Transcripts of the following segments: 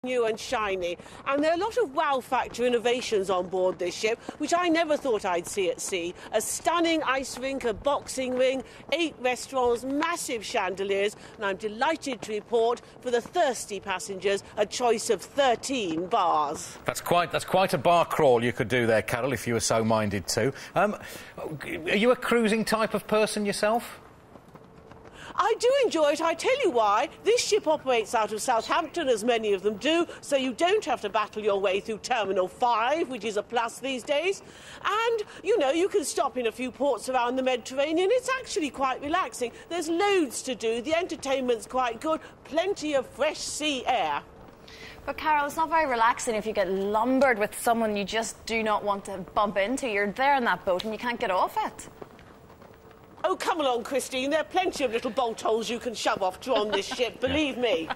new and shiny, and there are a lot of wow factor innovations on board this ship which I never thought I'd see at sea. A stunning ice rink, a boxing ring, 8 restaurants, massive chandeliers, and I'm delighted to report for the thirsty passengers a choice of 13 bars. That's quite a bar crawl you could do there, Carole, if you were so minded to. Are you a cruising type of person yourself? I do enjoy it. I tell you why. This ship operates out of Southampton, as many of them do, so you don't have to battle your way through Terminal 5, which is a plus these days. And, you know, you can stop in a few ports around the Mediterranean. It's actually quite relaxing. There's loads to do. The entertainment's quite good. Plenty of fresh sea air. But, Carole, it's not very relaxing if you get lumbered with someone you just do not want to bump into. You're there in that boat and you can't get off it. Oh, come along, Christine. There are plenty of little bolt holes you can shove off to on this ship, believe me.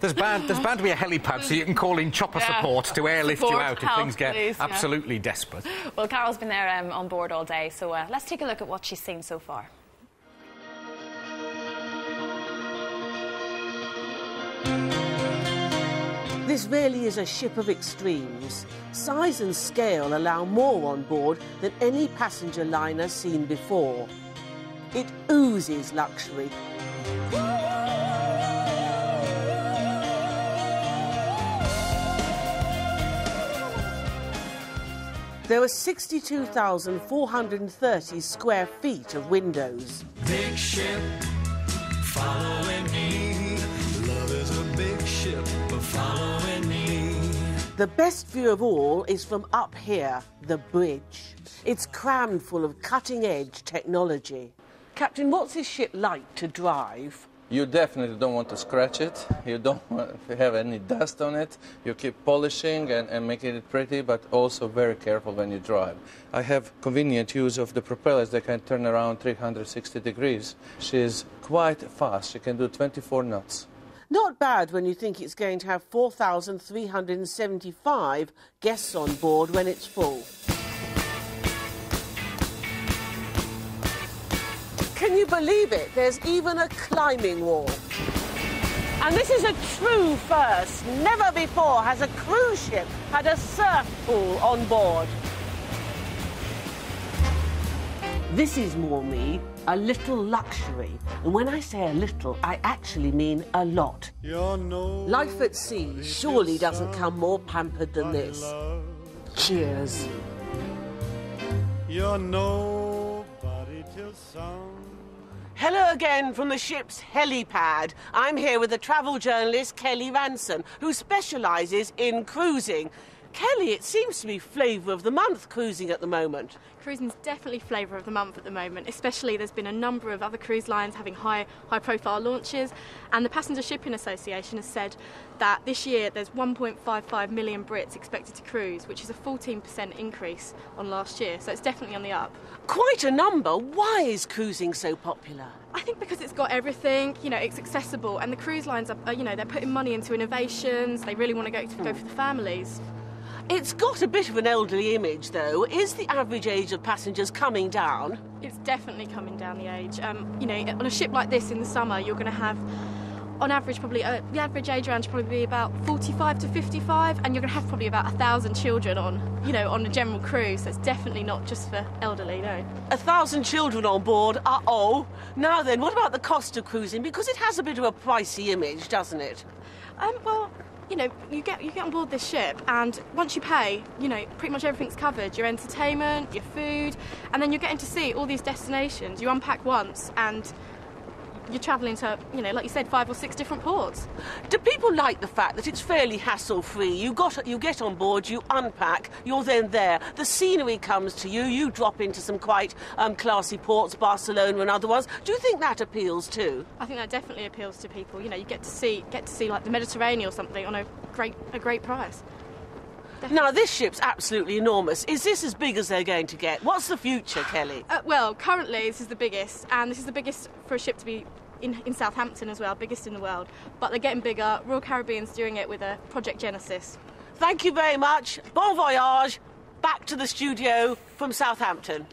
There's bound to be a helipad so you can call in chopper support to airlift you out if things get absolutely desperate. Well, Carole's been there on board all day, so let's take a look at what she's seen so far. This really is a ship of extremes. Size and scale allow more on board than any passenger liner seen before. It oozes luxury. There are 62,430 square feet of windows. Big ship following me. Love is a big ship following me. The best view of all is from up here, the bridge. It's crammed full of cutting-edge technology. Captain, what's this ship like to drive? You definitely don't want to scratch it. You don't want to have any dust on it. You keep polishing and making it pretty, but also very careful when you drive. I have convenient use of the propellers that can turn around 360 degrees. She's quite fast. She can do 24 knots. Not bad when you think it's going to have 4,375 guests on board when it's full. Can you believe it? There's even a climbing wall. And this is a true first. Never before has a cruise ship had a surf pool on board. This is more me, a little luxury. And when I say a little, I actually mean a lot. Life at sea surely doesn't come more pampered than this. Cheers. You're nobody till some. Hello again from the ship's helipad. I'm here with the travel journalist Kelly Ranson, who specialises in cruising. Kelly, it seems to be flavour of the month cruising at the moment. Cruising's definitely flavour of the month at the moment, especially there's been a number of other cruise lines having high-profile launches, and the Passenger Shipping Association has said that this year there's 1.55 million Brits expected to cruise, which is a 14% increase on last year, so it's definitely on the up. Quite a number. Why is cruising so popular? I think because it's got everything, you know, it's accessible, and the cruise lines are you know, they're putting money into innovations, they really want to go for the families. It's got a bit of an elderly image, though. Is the average age of passengers coming down? It's definitely coming down the age. You know, on a ship like this in the summer, you're going to have, on average, probably the average age range probably be about 45 to 55, and you're going to have probably about 1,000 children on, you know, on a general cruise. So it's definitely not just for elderly, no. 1,000 children on board. Uh-oh. Now then, what about the cost of cruising? Because it has a bit of a pricey image, doesn't it? Well, you know, you get on board this ship, and once you pay, you know, pretty much everything's covered. Your entertainment, your food, and then you're getting to see all these destinations. You unpack once, and you're travelling to, you know, like you said, 5 or 6 different ports. Do people like the fact that it's fairly hassle-free? You get on board, you unpack, you're then there. The scenery comes to you, you drop into some quite classy ports, Barcelona and other ones. Do you think that appeals too? I think that definitely appeals to people. You know, you get to see like the Mediterranean or something on a great price. Definitely. Now, this ship's absolutely enormous. Is this as big as they're going to get? What's the future, Kelly? Well, currently this is the biggest, and this is the biggest for a ship to be in Southampton as well, biggest in the world. But they're getting bigger. Royal Caribbean's doing it with a Project Genesis. Thank you very much. Bon voyage. Back to the studio from Southampton.